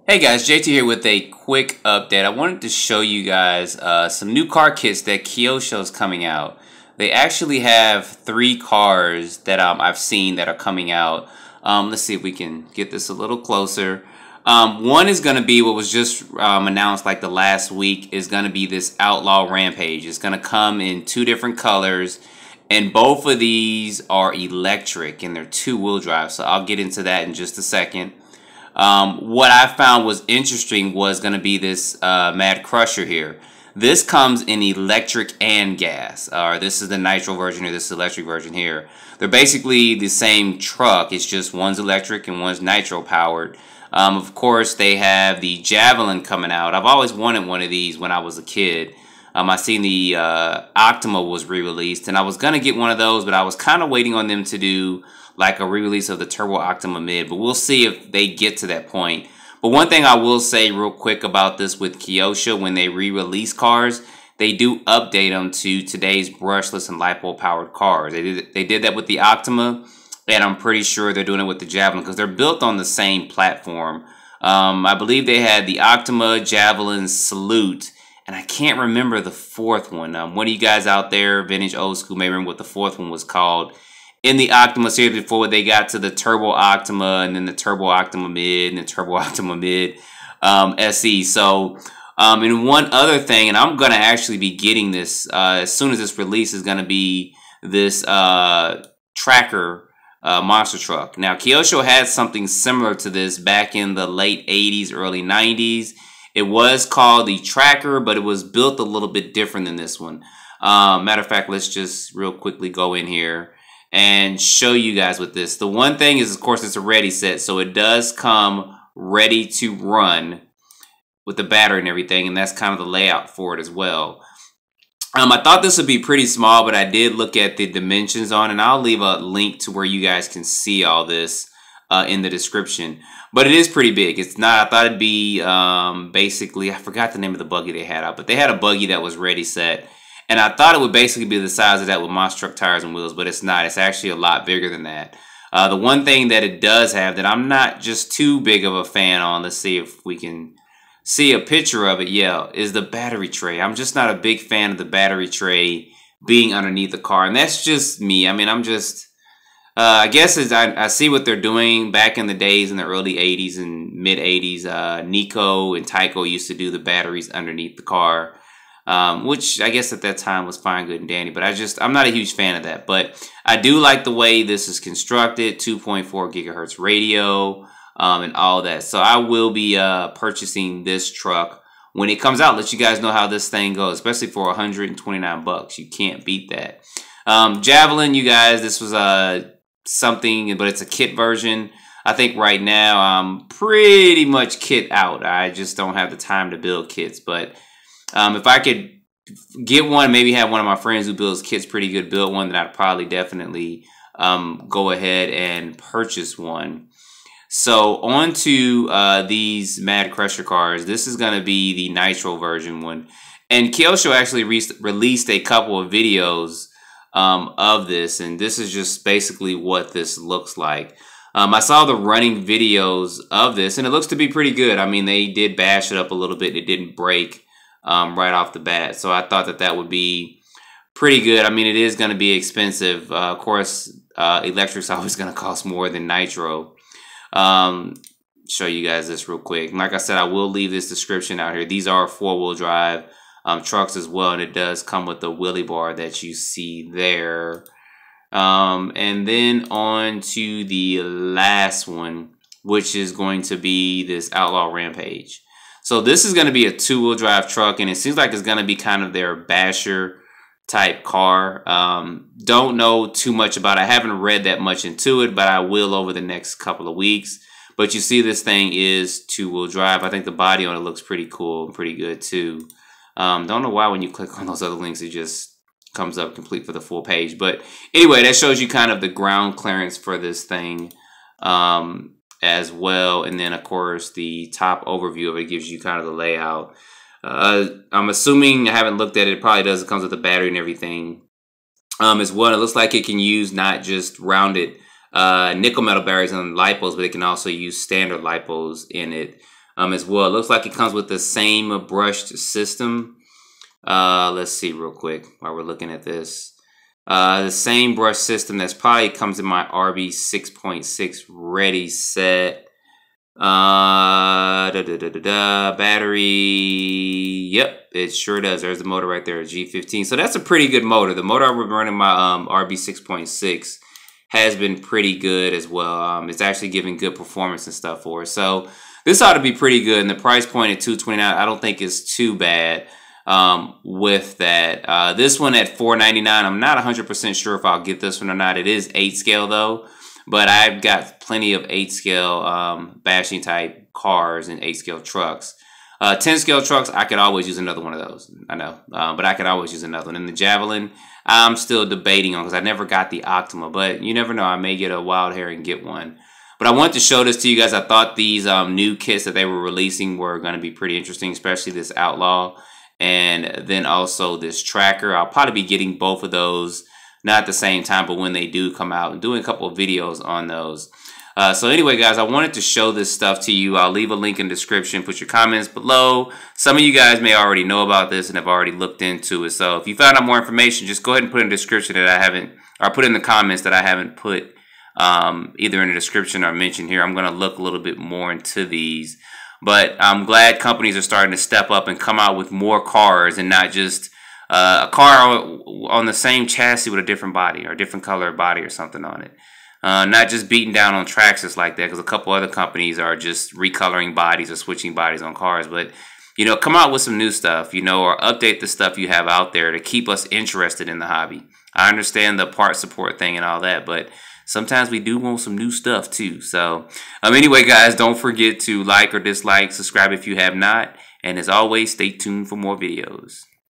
Hey guys, JT here with a quick update. I wanted to show you guys some new car kits that Kyosho is coming out. They actually have 3 cars that I've seen that are coming out. Let's see if we can get this a little closer. One is going to be what was just announced like the last week is going to be this Outlaw Rampage. It's going to come in 2 different colors, and both of these are electric and they're 2-wheel drive. So I'll get into that in just a second. What I found was interesting was going to be this Mad Crusher here. This comes in electric and gas. This is the nitro version here. This is the electric version here. They're basically the same truck. It's just one's electric and one's nitro powered. Of course, they have the Javelin coming out. I've always wanted one of these when I was a kid. I seen the Optima was re-released, and I was going to get one of those, but I was kind of waiting on them to do like a re-release of the Turbo Optima Mid, but we'll see if they get to that point. But one thing I will say real quick about this with Kyosho, when they re-release cars, they do update them to today's brushless and LiPo-powered cars. They did that with the Optima, and I'm pretty sure they're doing it with the Javelin because they're built on the same platform. I believe they had the Optima, Javelin, Salute, and I can't remember the 4th one. One of you guys out there, vintage old school, may remember what the 4th one was called. In the Optima series before they got to the Turbo Optima and then the Turbo Optima Mid and the Turbo Optima Mid SE. So, and one other thing, and I'm going to actually be getting this as soon as this release, is going to be this tracker monster truck. Now, Kyosho had something similar to this back in the late 80s, early 90s. It was called the Tracker, but it was built a little bit different than this one. Matter of fact, let's just real quickly go in here and show you guys with this. The one thing is, of course, it's a ready set, so it does come ready to run with the battery and everything, and that's kind of the layout for it as well. I thought this would be pretty small, but I did look at the dimensions on it, and I'll leave a link to where you guys can see all this in the description. But it is pretty big. It's not, I thought it'd be basically, I forgot the name of the buggy they had out, but they had a buggy that was ready set. And I thought it would basically be the size of that with monster truck tires and wheels, but it's not. It's actually a lot bigger than that. The one thing that it does have that I'm not just too big of a fan on, let's see if we can see a picture of it, yeah, is the battery tray. I'm just not a big fan of the battery tray being underneath the car, and that's just me. I mean, I'm just, I guess as I see what they're doing back in the days in the early 80s and mid 80s, Nico and Tyco used to do the batteries underneath the car. Which I guess at that time was fine, good, and dandy. But I'm not a huge fan of that. But I do like the way this is constructed, 2.4 gigahertz radio, and all that. So I will be purchasing this truck when it comes out. Let you guys know how this thing goes, especially for 129 bucks. You can't beat that. Javelin, you guys, this was something, but it's a kit version. I think right now I'm pretty much kit out. I just don't have the time to build kits, but if I could get one, maybe have one of my friends who builds kits pretty good build one, then I'd probably definitely go ahead and purchase one. So on to these Mad Crusher cars. This is going to be the Nitro version one. And Kyosho actually released a couple of videos of this, and this is just basically what this looks like. I saw the running videos of this, and it looks to be pretty good. I mean, they did bash it up a little bit. It didn't break right off the bat. So I thought that that would be pretty good. I mean, it is going to be expensive. Of course, electric's always going to cost more than nitro. Show you guys this real quick. And like I said, I will leave this description out here. These are 4-wheel drive trucks as well, and it does come with the wheelie bar that you see there. And then on to the last one, which is going to be this Outlaw Rampage. So this is going to be a 2-wheel drive truck, and it seems like it's going to be kind of their basher type car. Don't know too much about it. I haven't read that much into it, but I will over the next couple of weeks. But you see this thing is 2-wheel drive. I think the body on it looks pretty cool and pretty good too. Don't know why when you click on those other links it just comes up complete for the full page. But anyway, that shows you kind of the ground clearance for this thing. As well, and then of course the top overview of it gives you kind of the layout. I'm assuming, I haven't looked at it, it probably does, it comes with the battery and everything as well. It looks like it can use not just rounded nickel metal batteries and lipos, but it can also use standard lipos in it. as well. It looks like it comes with the same brushed system. Let's see real quick while we're looking at this. The same brush system that's probably comes in my RB 6.6 ready set. Battery. Yep, it sure does. There's the motor right there, G15. So that's a pretty good motor. The motor I've been running my RB 6.6 has been pretty good as well. It's actually giving good performance and stuff for it. So this ought to be pretty good. And the price point at $229, I don't think is too bad with that. This one at $499, I'm not 100% sure if I'll get this one or not. It is 8 scale though. But I've got plenty of 8 scale bashing type cars and 8 scale trucks. 10 scale trucks, I could always use another one of those. I know, but I could always use another one. And the Javelin, I'm still debating on because I never got the Optima. But you never know, I may get a wild hair and get one. But I wanted to show this to you guys. I thought these new kits that they were releasing were going to be pretty interesting, especially this Outlaw and then also this Tracker. I'll probably be getting both of those. Not at the same time, but when they do come out, and doing a couple of videos on those. So anyway, guys, I wanted to show this stuff to you. I'll leave a link in the description. Put your comments below. Some of you guys may already know about this and have already looked into it. So if you found out more information, just go ahead and put in the description that I haven't, or put in the comments that I haven't put either in the description or mentioned here. I'm going to look a little bit more into these. But I'm glad companies are starting to step up and come out with more cars and not just a car on the same chassis with a different body or a different color body or something on it. Not just beating down on Traxxas like that, because a couple other companies are just recoloring bodies or switching bodies on cars. But, you know, come out with some new stuff, you know, or update the stuff you have out there to keep us interested in the hobby. I understand the part support thing and all that, but sometimes we do want some new stuff too. So anyway, guys, don't forget to like or dislike, subscribe if you have not. And as always, stay tuned for more videos.